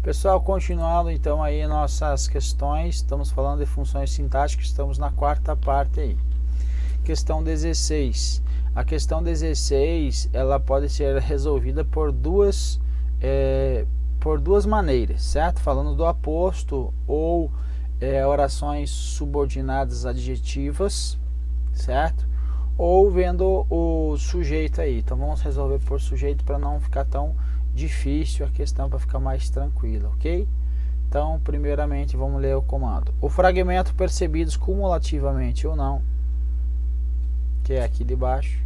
Pessoal, continuando então aí nossas questões, estamos falando de funções sintáticas, estamos na quarta parte aí. Questão 16. A questão 16, ela pode ser resolvida por duas maneiras, certo? Falando do aposto ou orações subordinadas adjetivas, certo? Ou vendo o sujeito aí. Então vamos resolver por sujeito para não ficar tão difícil a questão, para ficar mais tranquila, ok? Então, primeiramente, vamos ler o comando. O fragmento percebidos cumulativamente ou não, que é aqui de baixo,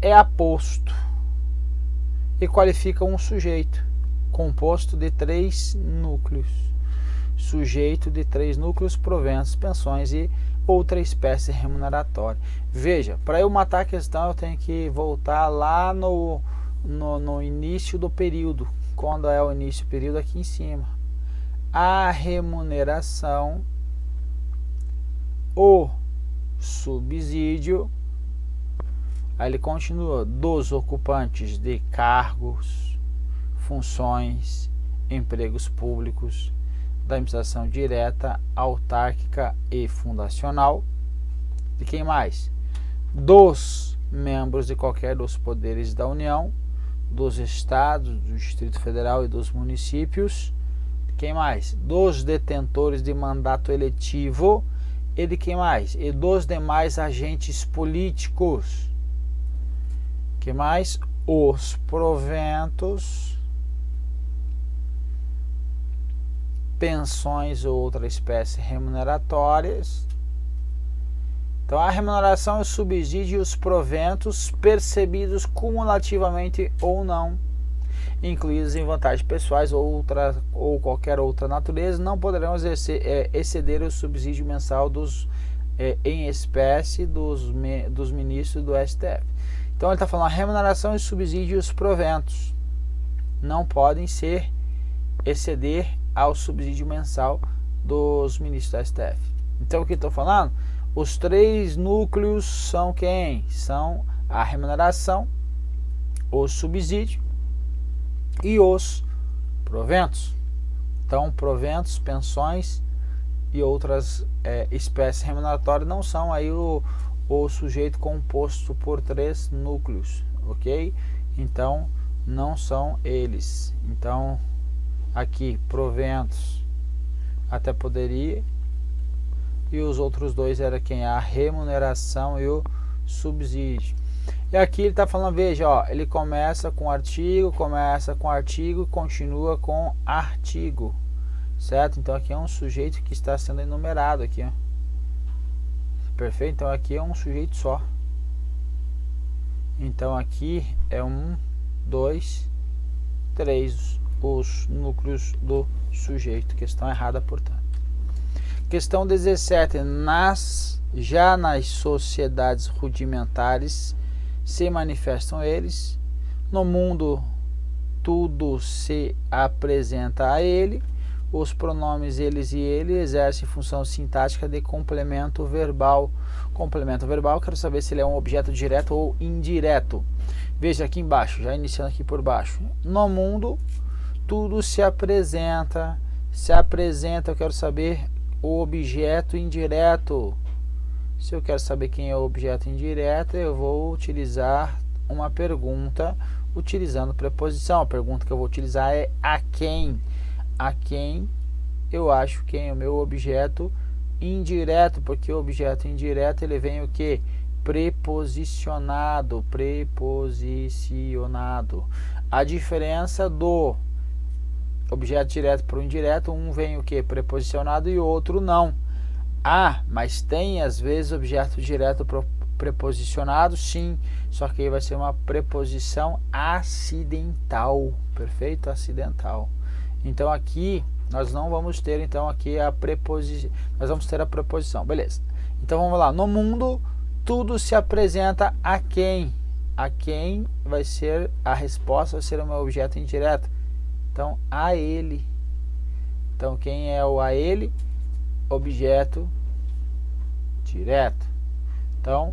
é aposto e qualifica um sujeito composto de 3 núcleos. Sujeito de 3 núcleos, proventos, pensões e outra espécie remuneratória. Veja, para eu matar a questão eu tenho que voltar lá no início do período. Quando é o início do período, aqui em cima. A remuneração, o subsídio, aí ele continua, dos ocupantes de cargos, funções, empregos públicos, da administração direta, autárquica e fundacional. De quem mais? Dos membros de qualquer dos poderes da União, dos estados, do Distrito Federal e dos municípios. De quem mais? Dos detentores de mandato eletivo. E de quem mais? E dos demais agentes políticos. Que mais? Os proventos, pensões ou outra espécie remuneratórias. Então, a remuneração, o subsídio e os proventos percebidos cumulativamente ou não, incluídos em vantagens pessoais ou qualquer outra natureza, não poderão exceder o subsídio mensal em espécie dos ministros do STF. Então, ele está falando a remuneração, o subsídio e os proventos não podem exceder ao subsídio mensal dos ministros do STF. Então, o que estou falando? Os 3 núcleos são quem? São a remuneração, o subsídio e os proventos. Então, proventos, pensões e outras espécies remuneratórias não são aí o sujeito composto por 3 núcleos, ok? Então, não são eles. Então, aqui, proventos, até poderia. E os outros 2 era quem? A remuneração e o subsídio. E aqui ele está falando, veja, ó, ele começa com artigo e continua com artigo, certo? Então aqui é um sujeito que está sendo enumerado aqui, ó. Perfeito? Então aqui é um sujeito só. Então aqui é 1, 2, 3 os núcleos do sujeito. Questão errada, portanto. Questão 17. Já nas sociedades rudimentares se manifestam eles. No mundo tudo se apresenta a ele. Os pronomes eles e ele exercem função sintática de complemento verbal. Complemento verbal, quero saber se ele é um objeto direto ou indireto. Veja aqui embaixo, já iniciando aqui por baixo. No mundo tudo se apresenta. Se apresenta, eu quero saber o objeto indireto. Se eu quero saber quem é o objeto indireto, eu vou utilizar uma pergunta utilizando preposição. A pergunta que eu vou utilizar é a quem. A quem eu acho quem é o meu objeto indireto, porque o objeto indireto ele vem o que? Preposicionado. A diferença do objeto direto para o indireto, um vem o que? Preposicionado e o outro não. Mas tem às vezes objeto direto preposicionado, sim, só que aí vai ser uma preposição acidental, perfeito? Acidental. Então aqui nós não vamos ter então aqui a preposição, nós vamos ter a preposição, beleza? Então vamos lá, no mundo tudo se apresenta a quem? A quem vai ser a resposta, vai ser o meu objeto indireto. Então, a ele. Então, quem é o a ele? Objeto direto. Então,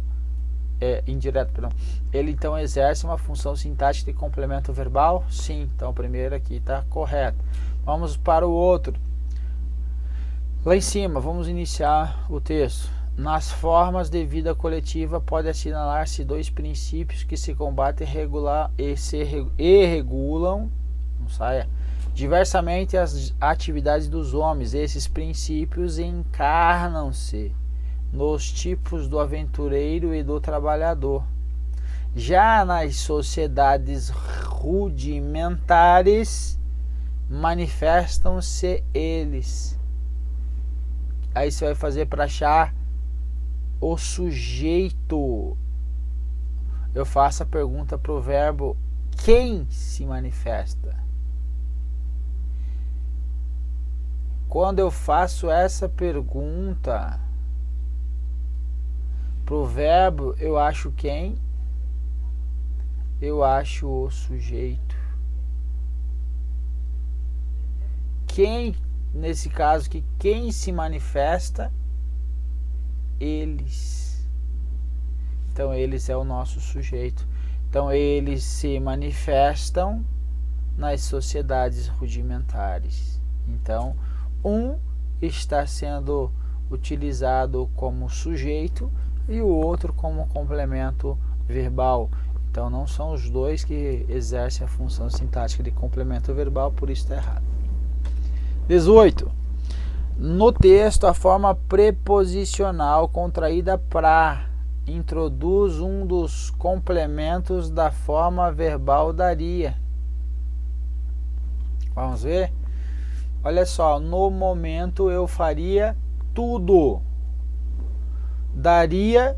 indireto, perdão, ele então exerce uma função sintática de complemento verbal? Sim, então o primeiro aqui está correto. Vamos para o outro. Lá em cima, vamos iniciar o texto. Nas formas de vida coletiva pode assinalar-se dois princípios que se combatem e regulam, não saia, diversamente as atividades dos homens. Esses princípios encarnam-se nos tipos do aventureiro e do trabalhador. Já nas sociedades rudimentares, manifestam-se eles. Aí você vai fazer para achar o sujeito. Eu faço a pergunta para o verbo quem se manifesta. Quando eu faço essa pergunta para o verbo, eu acho quem? Eu acho o sujeito. Quem, nesse caso aqui, quem se manifesta? Eles. Então eles é o nosso sujeito. Então eles se manifestam nas sociedades rudimentares. Então um está sendo utilizado como sujeito e o outro como complemento verbal. Então não são os dois que exercem a função sintática de complemento verbal, por isso está errado. 18. No texto, a forma preposicional contraída pra introduz um dos complementos da forma verbal daria. Vamos ver? Olha só, no momento eu faria tudo. Daria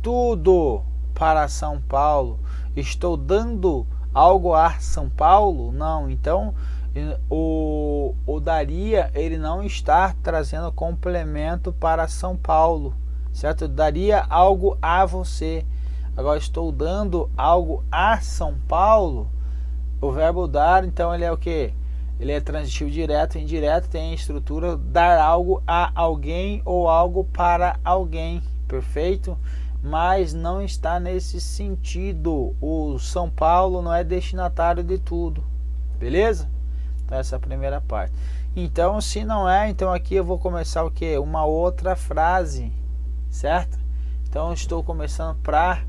tudo para São Paulo. Estou dando algo a São Paulo? Não, então o daria, ele não está trazendo complemento para São Paulo, certo? Daria algo a você. Agora estou dando algo a São Paulo. O verbo dar, então ele é o que? Ele é transitivo direto e indireto, tem a estrutura dar algo a alguém ou algo para alguém, perfeito? Mas não está nesse sentido. O São Paulo não é destinatário de tudo, beleza? Então essa é a primeira parte. Então se não é, então aqui eu vou começar o que? Uma outra frase, certo? Então estou começando para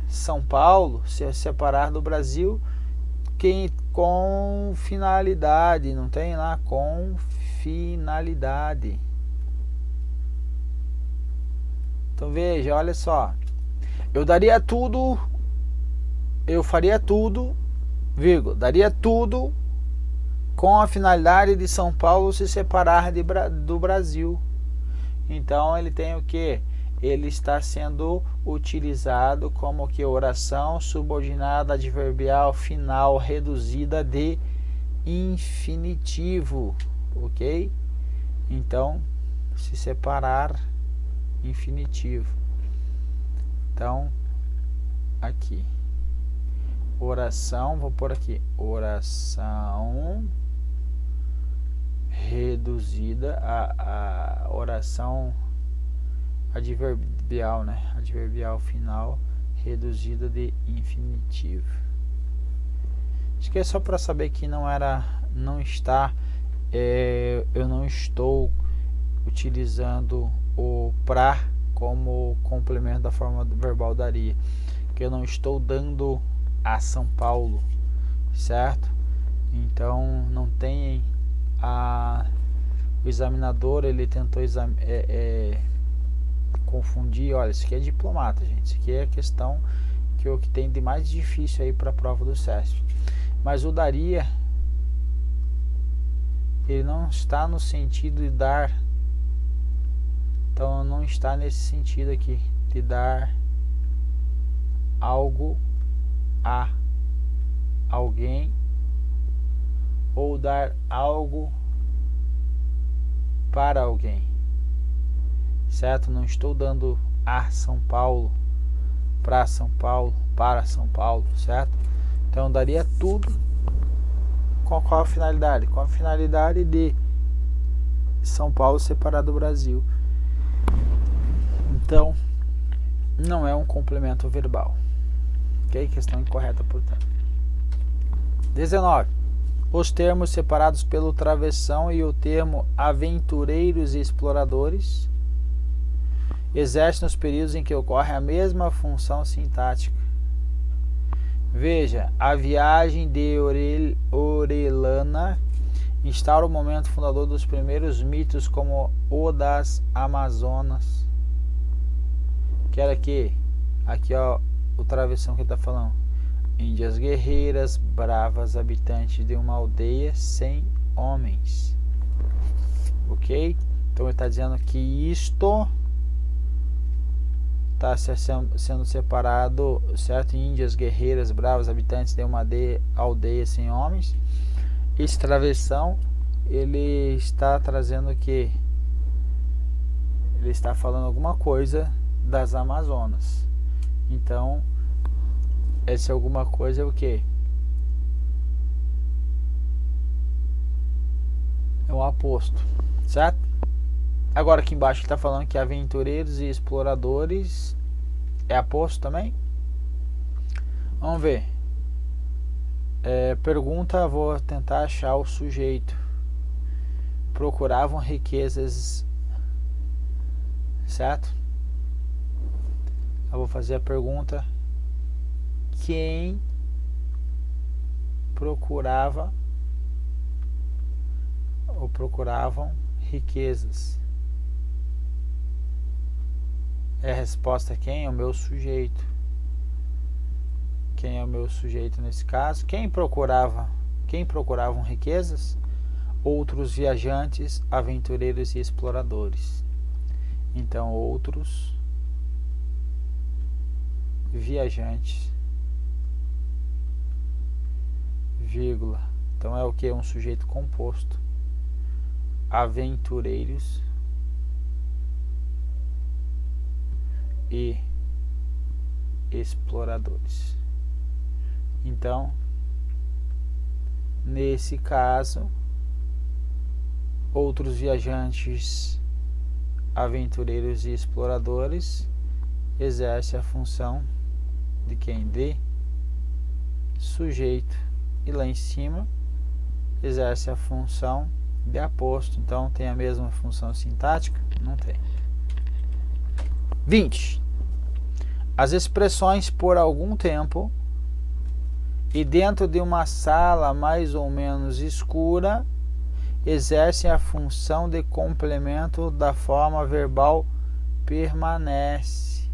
São Paulo, se separar do Brasil, com finalidade, não tem lá? Com finalidade. Então veja, olha só. Eu daria tudo, eu faria tudo, vírgula, daria tudo com a finalidade de São Paulo se separar do Brasil. Então ele tem o que? Ele está sendo utilizado como que oração subordinada adverbial final reduzida de infinitivo, ok? Então se separar, infinitivo. Então aqui oração, vou pôr aqui oração reduzida a oração adverbial, né? Adverbial final reduzida de infinitivo. Acho que é só para saber que eu não estou utilizando o pra como complemento da forma verbal daria, que eu não estou dando a São Paulo, certo? Então não tem o examinador, ele tentou confundir. Olha, isso aqui é diplomata, gente, isso aqui é a questão que o que tem de mais difícil aí para a prova do SESP. Mas o daria, ele não está no sentido de dar, então não está nesse sentido aqui de dar algo a alguém ou dar algo para alguém, certo? Não estou dando a São Paulo, para São Paulo, para São Paulo, certo? Então daria tudo com qual a finalidade? Com a finalidade de São Paulo separar do Brasil. Então não é um complemento verbal. Ok? Questão incorreta, portanto. 19. Os termos separados pelo travessão e o termo aventureiros e exploradores exercem nos períodos em que ocorre a mesma função sintática. Veja, a viagem de Orellana instaura o momento fundador dos primeiros mitos, como o das Amazonas. Que era aqui ó, o travessão que ele está falando. Índias guerreiras, bravas, habitantes de uma aldeia sem homens. Ok? Então ele está dizendo que isto está sendo separado, certo? Índias guerreiras, bravas, habitantes de uma aldeia sem homens. Esse travessão, ele está trazendo que ele está falando alguma coisa das Amazonas. Então, esse alguma coisa é o que? É um aposto, certo? Agora aqui embaixo ele está falando que aventureiros e exploradores é aposto também? Vamos ver. Pergunta, vou tentar achar o sujeito. Procuravam riquezas, certo? Eu vou fazer a pergunta: quem procurava ou procuravam riquezas? A resposta é quem? É o meu sujeito. Quem é o meu sujeito nesse caso? Quem procuravam riquezas? Outros viajantes, aventureiros e exploradores. Então, outros viajantes, vírgula. Então é o que? Um sujeito composto. Aventureiros e exploradores. Então, nesse caso, outros viajantes, aventureiros e exploradores exerce a função de quem? De sujeito. E lá em cima exerce a função de aposto. Então tem a mesma função sintática? Não tem. 20. As expressões por algum tempo e dentro de uma sala mais ou menos escura exercem a função de complemento da forma verbal permanece.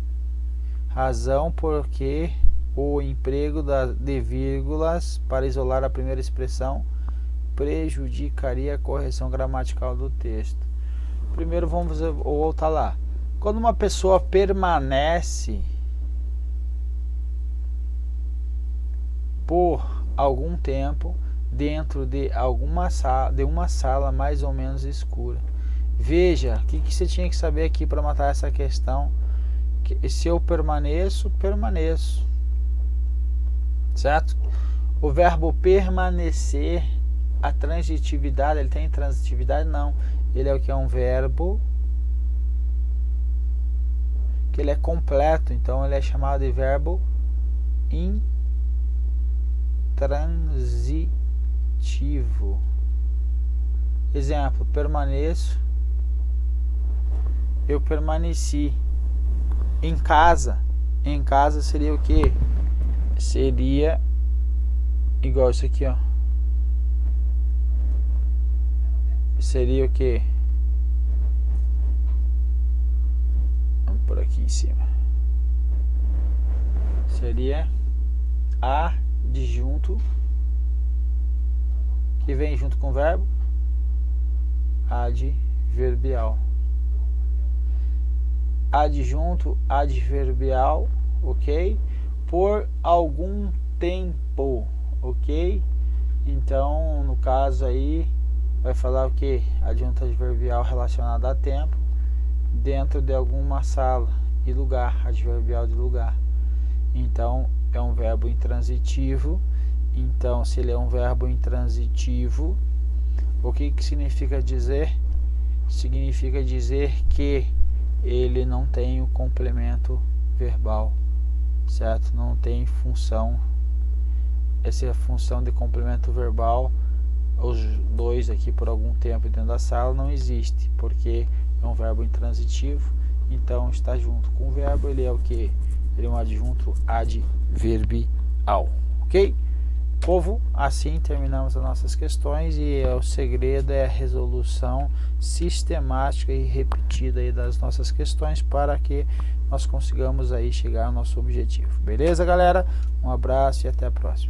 Razão porque o emprego de vírgulas para isolar a primeira expressão prejudicaria a correção gramatical do texto. Primeiro vamos voltar lá. Quando uma pessoa permanece por algum tempo dentro de uma sala mais ou menos escura. Veja, o que você tinha que saber aqui para matar essa questão? Que se eu permaneço, certo? O verbo permanecer, a transitividade, ele tem transitividade? Não. Ele é o que? É um verbo que ele é completo, então ele é chamado de verbo intransitivo. Exemplo, permaneço, eu permaneci. Em casa seria o que? Seria igual isso aqui, ó. Seria o que? Vamos por aqui em cima. Seria adjunto, que vem junto com o verbo adverbial. Adjunto adverbial, ok? Por algum tempo, ok? Então, no caso aí, vai falar o que? Adjunto adverbial relacionado a tempo dentro de alguma sala e lugar, adverbial de lugar. Então, é um verbo intransitivo. Então, se ele é um verbo intransitivo, o que significa dizer? Significa dizer que ele não tem o complemento verbal, certo? Não tem função, essa função de complemento verbal, os dois aqui por algum tempo dentro da sala, não existe, porque é um verbo intransitivo, então está junto com o verbo, ele é o que? Ele é um adjunto adverbial, ok? Povo, assim terminamos as nossas questões, e o segredo é a resolução sistemática e repetida aí das nossas questões para que nós consigamos aí chegar ao nosso objetivo. Beleza, galera? Um abraço e até a próxima.